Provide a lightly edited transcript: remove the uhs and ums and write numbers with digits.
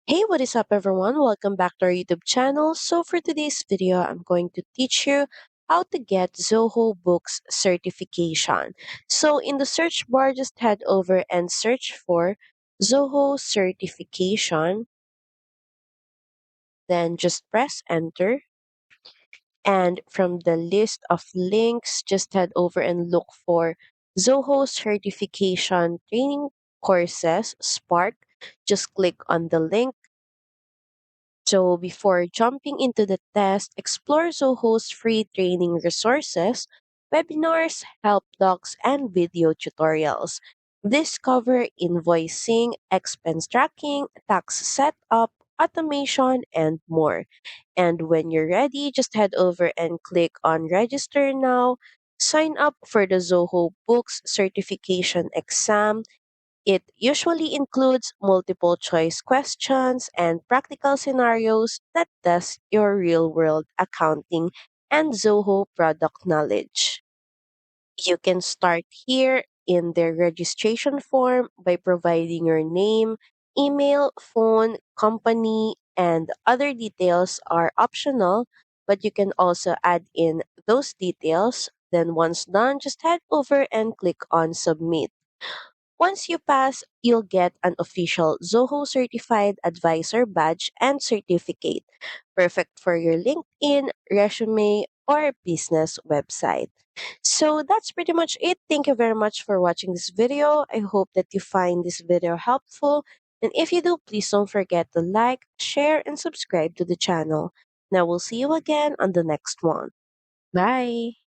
Hey, what is up everyone? Welcome back to our YouTube channel. So for today's video, I'm going to teach you how to get Zoho Books certification. So in the search bar, just head over and search for Zoho certification, then just press enter. And from the list of links, just head over and look for Zoho certification training courses, Spark. Just click on the link. So before jumping into the test, explore Zoho's free training resources, webinars, help docs, and video tutorials. These cover invoicing, expense tracking, tax setup, automation, and more. And when you're ready, just head over and click on register now. Sign up for the Zoho Books certification exam. It usually includes multiple choice questions and practical scenarios that test your real world accounting and Zoho product knowledge. You can start here in the registration form by providing your name, email, phone, company, and other details are optional, but you can also add in those details. Then once done, just head over and click on submit. Once you pass, you'll get an official Zoho certified advisor badge and certificate, perfect for your LinkedIn, resume, or business website. So that's pretty much it. Thank you very much for watching this video. I hope that you find this video helpful. And if you do, please don't forget to like, share, and subscribe to the channel. Now we'll see you again on the next one. Bye.